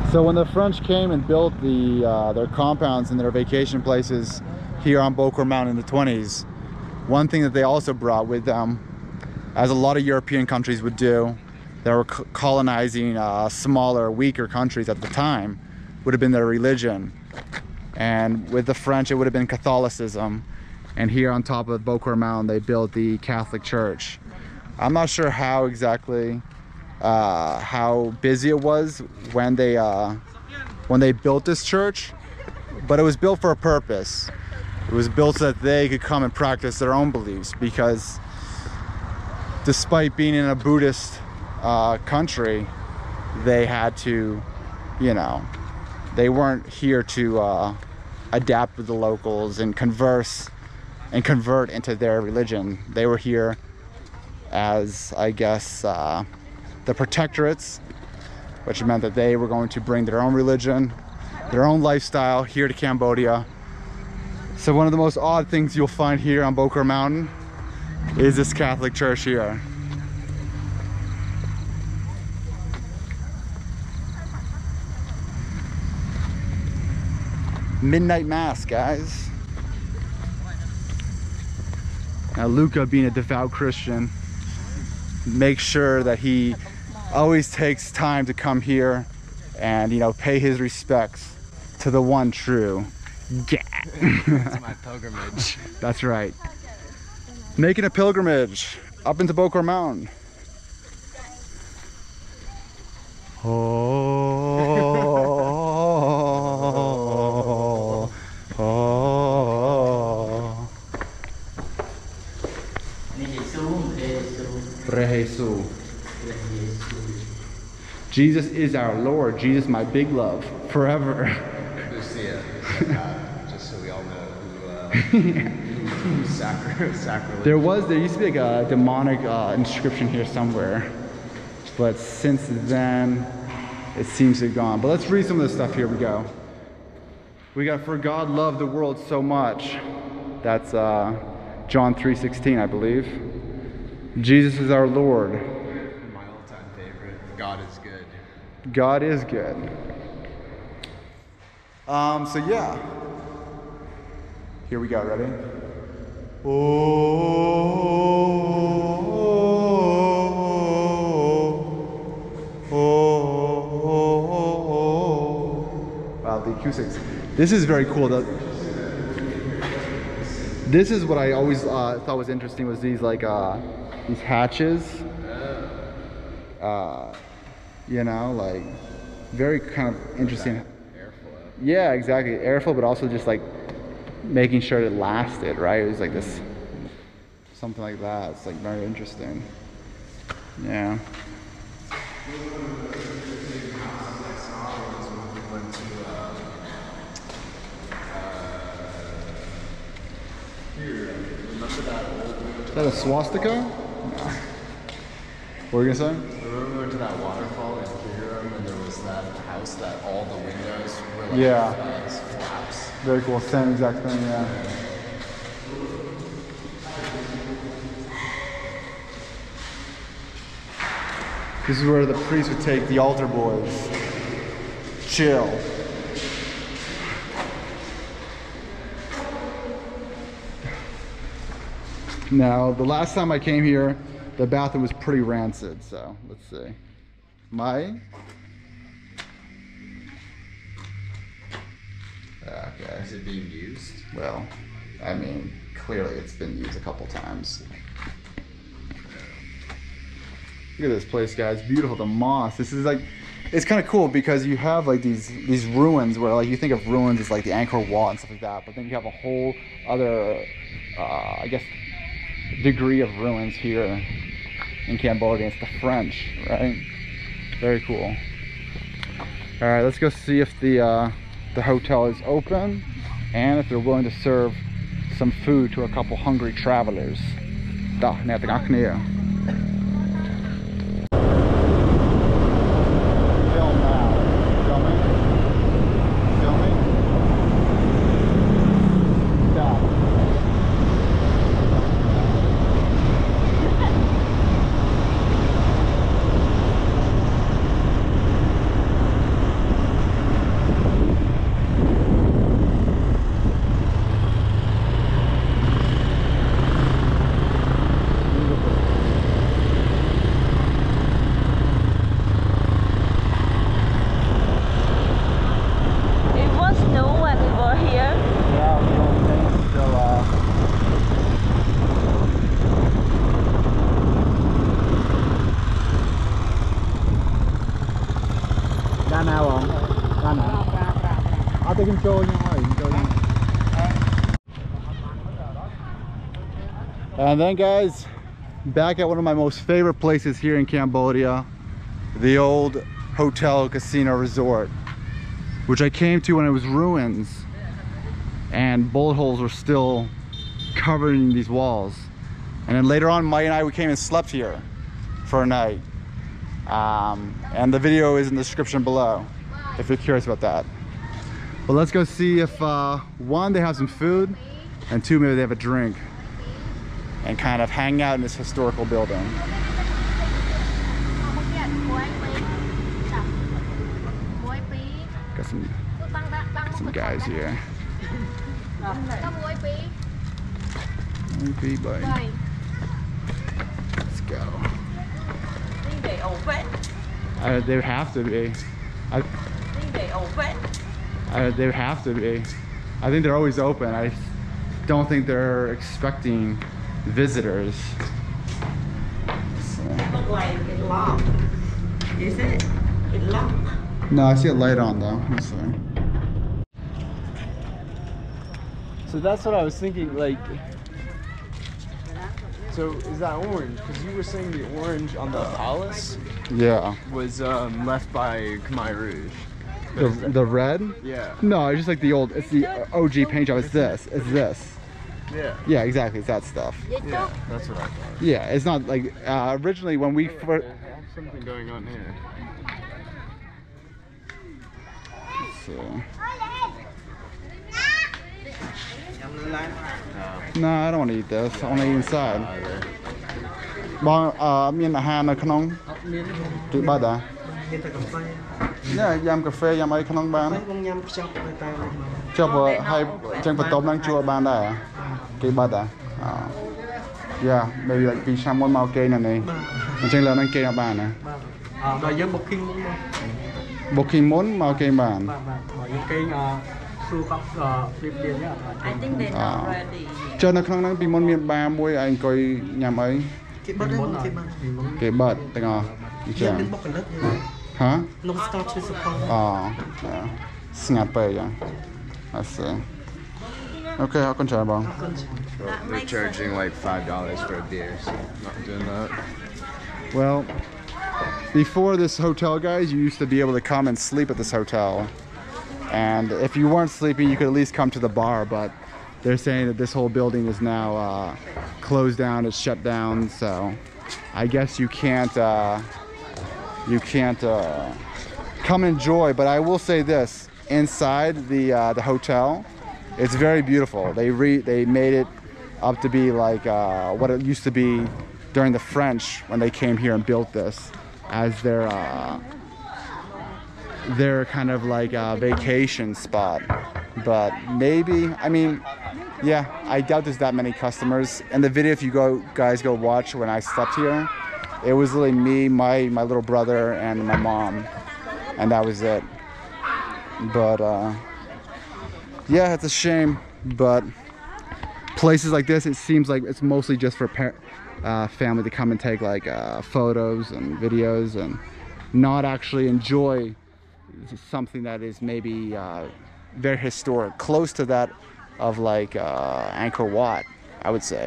So when the French came and built their compounds and their vacation places here on Bokor Mountain in the 20s, one thing that they also brought with them, as a lot of European countries would do, that were colonizing smaller, weaker countries at the time, would have been their religion. And with the French, it would have been Catholicism. And here on top of Bokor Mountain, they built the Catholic Church. I'm not sure how exactly how busy it was when they built this church, but it was built for a purpose. It was built so that they could come and practice their own beliefs, because despite being in a Buddhist country, they had to, you know, they weren't here to adapt with the locals and converse and convert into their religion. They were here as, I guess, the protectorates, which meant that they were going to bring their own religion, their own lifestyle here to Cambodia. So one of the most odd things you'll find here on Bokor Mountain is this Catholic church here. Midnight Mass, guys. Now Luca, being a devout Christian, makes sure that he always takes time to come here and, you know, pay his respects to the one true God. It's my pilgrimage. That's right. Making a pilgrimage up into Bokor Mountain. Oh, oh. Jesus is our Lord. Jesus, my big love, forever. Lucia, just so we all know who sacrilegious. There used to be like a demonic inscription here somewhere, but since then it seems to have gone. But let's read some of this stuff. Here we go. We got, for God loved the world so much. That's John 3:16, I believe. Jesus is our Lord. My all-time favorite. God is good. God is good. So yeah. Here we go, ready? Wow, the acoustics. This is very cool. This is what I always thought was interesting, was these like these hatches. You know, like very kind of interesting. Airflow. Yeah, exactly. Airflow, but also just like making sure it lasted, right? It was like this, something like that. It's like very interesting. Yeah. Is that a swastika? No. What were you gonna say? Remember we went to that waterfall in Kiriram and there was that house that all the windows were like flaps. Very cool. Same exact thing, yeah. This is where the priest would take the altar boys. Chill. Now, the last time I came here, the bathroom was pretty rancid, so let's see. Okay. Is it being used? Well, I mean, clearly it's been used a couple times. Look at this place, guys. Beautiful. The moss. This is like, it's kind of cool because you have like these ruins where like you think of ruins as like the Angkor Wat and stuff like that, but then you have a whole other, I guess, degree of ruins here in Cambodia. It's the French, right? Very cool. All right, let's go see if the hotel is open and if they're willing to serve some food to a couple hungry travelers. And then guys, back at one of my most favorite places here in Cambodia, the old hotel casino resort, which I came to when it was ruins and bullet holes were still covered in these walls. And then later on, Mike and I, we came and slept here for a night. And the video is in the description below if you're curious about that. But let's go see if one, they have some food, and two, maybe they have a drink and kind of hang out in this historical building. Got some guys here. Let's go. Think they open? They would have to be. Think they open? They would have to be. I think they're always open. I don't think they're expecting visitors. So. Look like it's locked. Is it? It's locked. No, I see a light on though. Let's see. So that's what I was thinking, like, so is that orange? Because you were saying the orange on the palace Yeah. was left by Khmer Rouge. The red? Yeah. No, it's just like the old, it's the OG paint job. It's this. It's this. Yeah. Yeah, exactly. It's that stuff. Yeah, that's what I thought. Yeah, it's not like originally when we first. Something going on here. So. No, I don't want to eat this. I want to eat inside. Miền Hà ở trong. Chị bắt à? Nè, yam cà phê, yam ấy trong bán. Chụp hay chẳng phải tôm đang chua bán đây. Chị bắt à? Yeah, maybe like be someone mau kê này. Chẳng lẽ đang kê ở bán à? Rồi với booking muốn không? Booking muốn mau kê bán. Rồi kê I think they're not ready. ចុះនៅក្នុងហ្នឹងពីមុនមានបារមួយឲ្យអង្គុយញ៉ាំអី គេបិទហ្នឹងគេបិទ គេបិទទាំងអស់អញ្ចឹង មានបុគ្គលិក ហ៎ No start to support ស្ងាត់ពេកអញ្ចឹងអត់ស្អីអូខេអរគុណច្រើនបង They're charging like $5 for a beer, so I'm not doing that. Well, before this hotel, guys, you used to be able to come and sleep at this hotel. And if you weren't sleeping, you could at least come to the bar, but they're saying that this whole building is now closed down, it's shut down, so I guess you can't come and enjoy. But I will say this, inside the hotel, it's very beautiful. They made it up to be like what it used to be during the French when they came here and built this as their kind of like vacation spot. But maybe, I mean, yeah, I doubt there's that many customers. In the video, if you guys go watch when I slept here, it was literally me, my little brother, and my mom, and that was it. But yeah, it's a shame, but places like this, it seems like it's mostly just for family to come and take like photos and videos and not actually enjoy something that is maybe very historic, close to that of like Angkor Wat, I would say,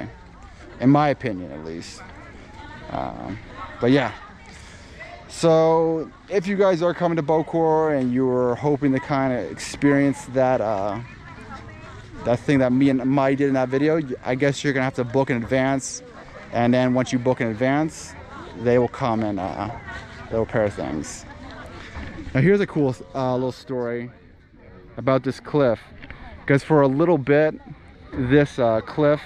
in my opinion at least. But yeah, so if you guys are coming to Bokor and you're hoping to kind of experience that thing that me and Mai did in that video, I guess you're gonna have to book in advance, and then once you book in advance, they will come and they'll repair things. Now here's a cool little story about this cliff, because for a little bit this cliff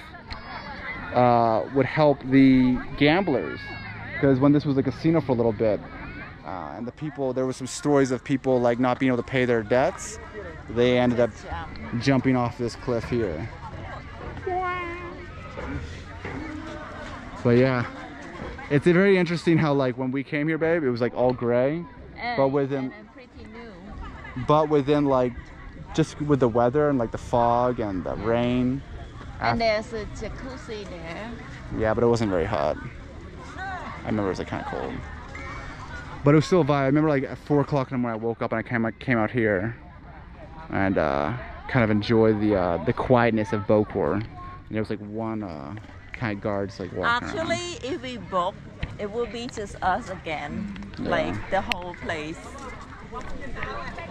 would help the gamblers, because when this was a casino for a little bit, and the people, there were some stories of people like not being able to pay their debts, they ended up jumping off this cliff here. But yeah, it's very interesting how like when we came here, babe, it was like all gray, but within Pretty new. but within like just with the weather and like the fog and the rain, And there's a jacuzzi there. yeah, but it wasn't very hot. I remember it was like kind of cold, but it was still a vibe. I remember like at 4 o'clock in the morning I woke up and I came out here and kind of enjoyed the quietness of Bokor. And there was like one kind of guards like walking Actually, if we book, it will be just us again, like the whole place.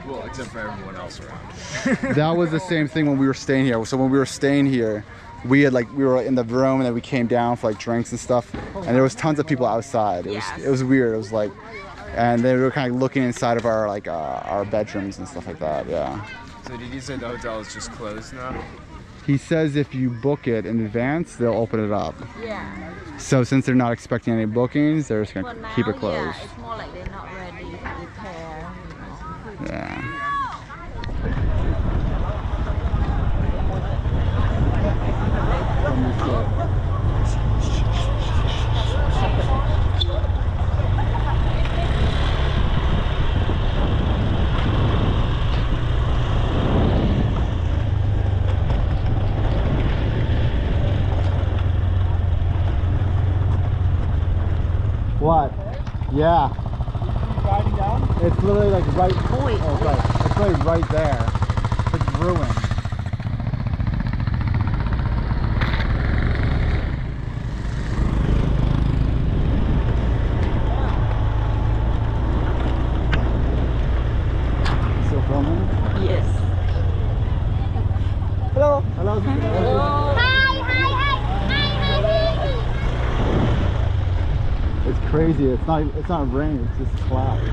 Well, except for everyone else around. around. That was the same thing when we were staying here. So when we were staying here, we were in the room and then we came down for like drinks and stuff, and there was tons of people outside. It was weird. It was like, and they were kind of looking inside of our bedrooms and stuff like that. Yeah. So did you say the hotel is just closed now? He says if you book it in advance, they'll open it up. Yeah. So since they're not expecting any bookings, they're just gonna But now, keep it closed. yeah, it's more like they're not ready to repair. Yeah. What? Yeah. Riding down? It's literally like right. Oh, wait. Oh, right. It's literally right there. It's ruined. Still filming? Yes. Hello. Hello. It's crazy. It's not rain. It's just clouds.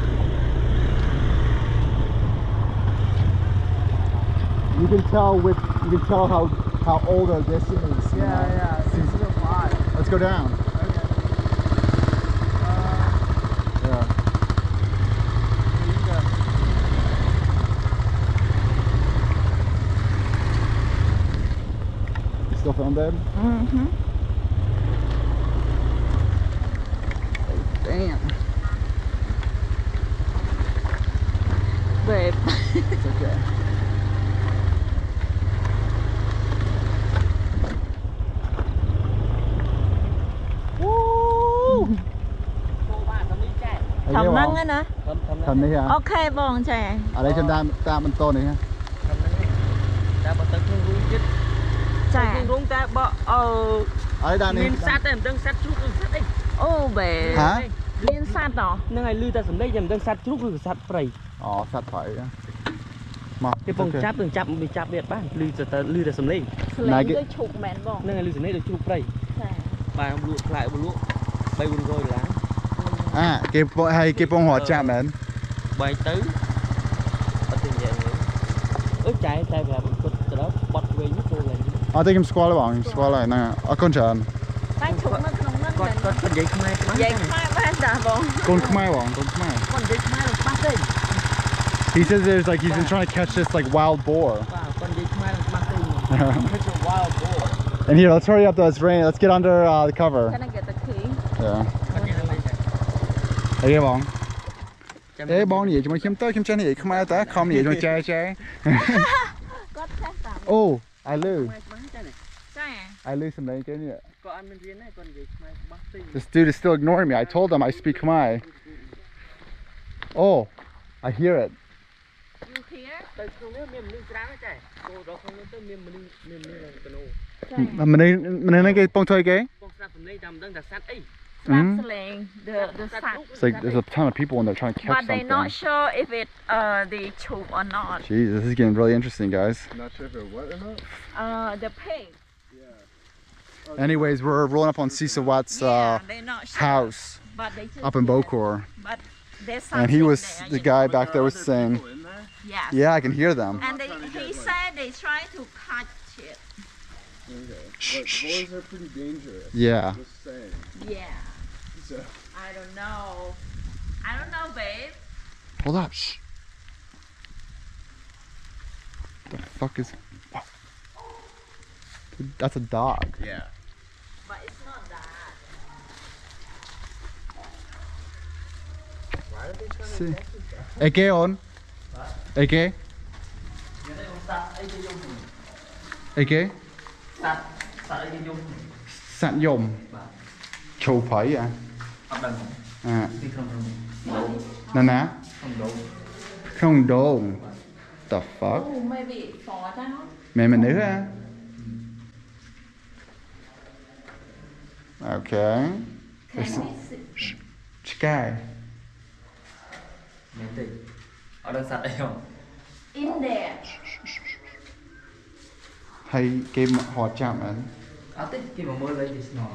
You can tell how old this is. you know? Yeah. It's a lot. Let's go down. Yeah. You still film, babe? Mm-hmm. Damn. Babe. It's okay. Thầm nâng á nè. Thầm này hả? Ok bông chè. Ở đây trên ta bên tôn này hả? Ta bắt tật hương rung chết. Chè. Hương rung ta bỏ Ở đây đàn này. Liên sát em đang sát chút sát đấy. Ô bể. Hả? Liên sát đó. Nâng ai lưu ta sầm đây em đang sát chút rồi sát prey. Sát phải. Mà cái bông chắp từng chắp bị chắp biệt bác lưu ta sầm đây. Lấy cái chụp mền bông. Nâng ai lưu sầm đây được chụp prey. Bài không lụa lại một lụa. Bay buồn rồi lá. cái bông hoa chạm mến. Bay tới. Bắt tiền nhẹ nữa. Chạy về từ đó bật về nhất rồi là. Tôi kim squall bỏng, squall lại nè. Con trần. Tay chụp nó không nâng. Con giấy khmer. Giấy khmer bán đã bông. Con khmer bỏng, con khmer. Con giấy khmer là bắt đây. He says there's like he's been trying to catch this like wild boar. Con giấy khmer là bắt đây. Catch a wild boar. And here, let's hurry up though, it's raining. Let's get under the cover. Can I get the key? Yeah. Đây bỏng. Ê bỏng gì chúng mình kiếm tới kiếm chân gì không ai ta không gì chúng mình chơi. Có test à? Oh, I lose. Chè. I lose some đấy cái gì. Có ăn bên riêng này con giấy khmer bắt đây. This dude is still ignoring me. I told him I speak Khmer. Oh, I hear it. You here? Tới không nhớ miền nước trắng chạy. Cô đó không nhớ tới miền là cano. Mình nói cái bông thôi cái. Bông sát sầm đây đầm đang đặt sát ấy. That's slang. The sat. It's like there's a ton of people in there trying to catch But they're something. not sure if it the chụp or not. Jeez, this is getting really interesting, guys. Not sure if it what or not? The pig. Anyways, we're rolling up on Sisawat's they're not sure. house But they just up in Bokor. But there's And he something was, there, the you guy know. back there was saying, Yes. yeah, I can hear them. And he said they try to catch it. Okay. But boars are pretty dangerous. Yeah. Just saying. Yeah. So. I don't know. I don't know, babe. Hold up, shh. The fuck is... That's a dog. Yeah. But it's not that. Why are they trying See. to catch this? Eke on. Eke. Eke. Sạn dùm. Châu phấy à? À. Nè nè. Không đồn. The fuck? Oh, maybe fall down. Mẹ mình nữ à? Okay. Can we see? Sky. Ở đâu sạch đây không? In there. Hay cái họ chạm ảnh. Tích khi mà mưa lên thì nó.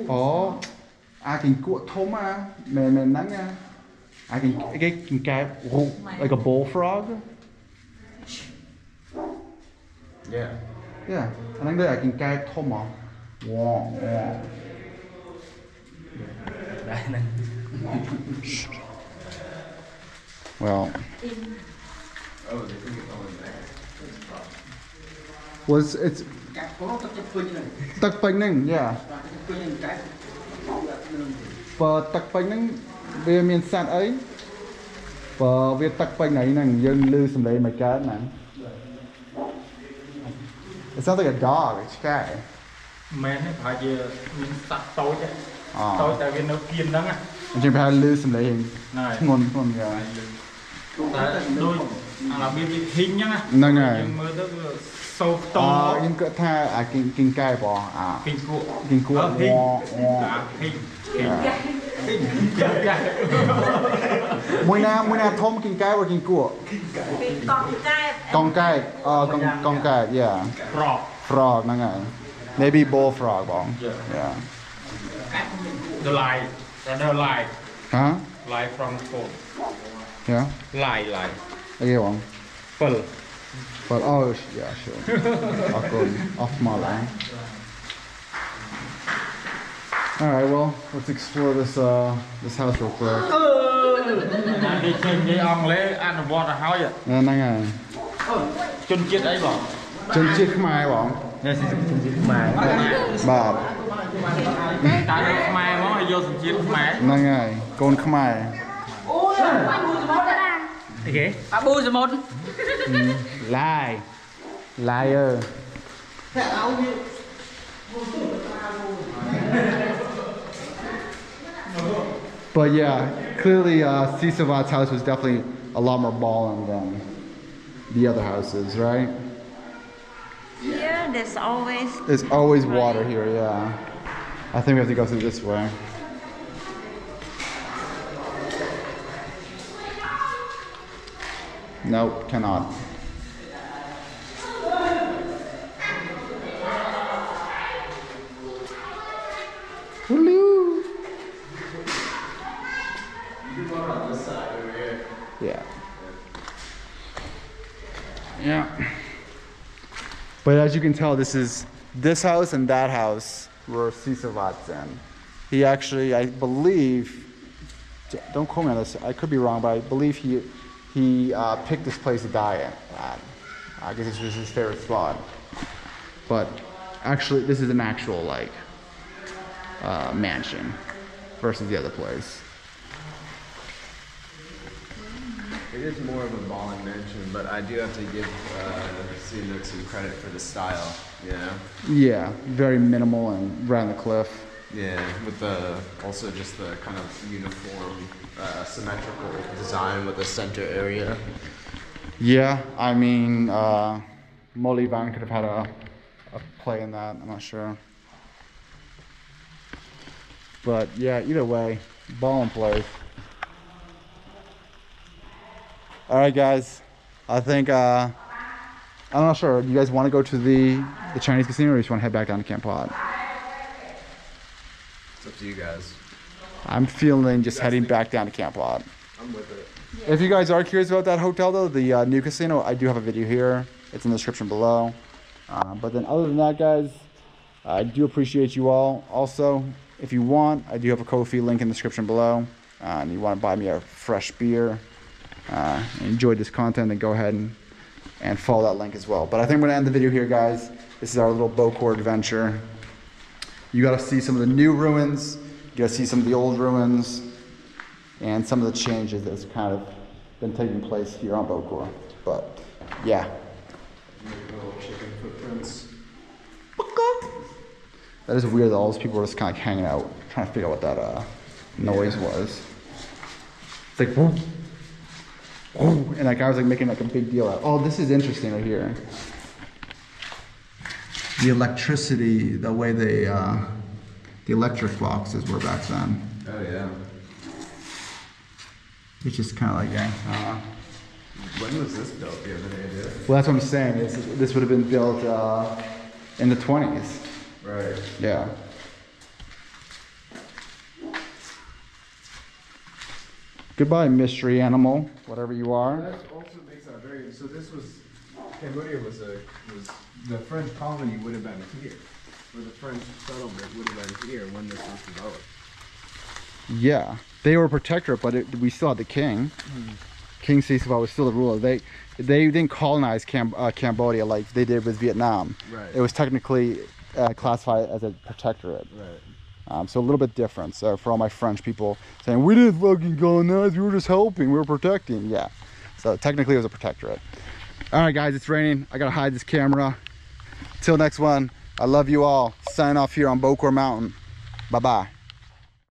Ồ. À cái cuộn thôm à. Mẹ nắng à. À cái like a bullfrog. Yeah. Yeah. Anh đang đây là cái thôm à. Wow. Đây này. Well. Oh, they think it's only there. Was it's tắc bánh nâng, yeah. Và tắc bánh nâng về miền sạn ấy. Và về tắc bánh này nâng dân lưu xâm lấy mấy cái nè. It sounds like a dog, it's sky. Mẹ nó phải về miếng sạch tối chứ. Tối tại vì nó kiên đó á. Anh chừng phải lưu xâm lấy hình. Này. Ngon kìa. Đôi là bị hình nhá. Nâng này. Nhưng mơ đó sâu to. Nhưng cỡ tha kinh cài bò. Kinh cuộn. Kinh cuộn. Hình. Mùi nào thôm kinh cài và kinh cuộn. Con cài. Con cài, yeah. Frog. Frog, nâng này. Maybe bullfrog bong. Yeah. The light. The light. Huh? Light from phone. Yeah. Light. Okay, bong. Full. But oh yeah, sure. I'll go off my line. All right, well, let's explore this this house real quick. Đi trên cái ông lấy ăn bò là hỏi vậy. Nè này. Chân chết ấy bỏ. Chân chiếc mai bong. Nè xin chân chết mai. Bà. Tại được mai nó vô chân chết mai. Nè này, con Khmer. Okay. Abu giờ một. Lie. Liar. But yeah, clearly Sisavat's house was definitely a lot more ballin' than the other houses, right? Yeah, there's always water here, yeah. I think we have to go through this way. Nope, cannot. Hello. You can go on this side over here. Yeah. Yeah. But as you can tell, this house and that house were Sisavat's in. He actually, I believe, don't quote me on this, I could be wrong, but I believe he picked this place to die at. I guess this was his favorite spot. But actually, this is an actual, like, mansion versus the other place. It is more of a ballin' mansion, but I do have to give Sinook some credit for the style, you know? Yeah, very minimal and right on the cliff. Yeah, with also just the kind of uniform, symmetrical design with the center area. Yeah, I mean, Molly Van could have had a play in that, I'm not sure. But yeah, either way, ballin' place. All right, guys. I think I'm not sure. Do you guys want to go to the Chinese casino, or you just want to head back down to Kampot? It's up to you guys. I'm feeling just heading back down to Kampot. I'm with it. If you guys are curious about that hotel, though, the new casino, I do have a video here. It's in the description below. But then, other than that, guys, I do appreciate you all. Also, if you want, I do have a Ko-fi link in the description below. And you want to buy me a fresh beer. Enjoyed this content, then go ahead and follow that link as well. But I think I'm going to end the video here, guys. This is our little Bokor adventure. You got to see some of the new ruins, you got to see some of the old ruins, and some of the changes that's kind of been taking place here on Bokor. But yeah, Little chicken footprints. that is weird that all those people were just kind of hanging out, trying to figure out what that noise was. It's like, whoop. Oh, and that guy was like making like a big deal out. Oh, this is interesting right here. The electricity, the way they, the electric boxes were back then. Oh yeah. It's just kind of like, yeah. When was this built? Do you have any idea? Well, that's what I'm saying. This would have been built in the 20s. Right. Yeah. Goodbye, mystery animal, whatever you are. That also makes that very. So this was Cambodia was the French colony would have been here, or the French settlement would have been here when this was developed. Yeah, they were a protectorate, but we still had the king. King Sisavat was still the ruler. They didn't colonize Cambodia like they did with Vietnam. Right. It was technically classified as a protectorate. Right. So a little bit different. So for all my French people saying, we didn't fucking colonize, we were just helping, we were protecting. Yeah. So technically it was a protectorate. All right, guys, it's raining. I gotta hide this camera. Till next one, I love you all. Signing off here on Bokor Mountain. Bye-bye.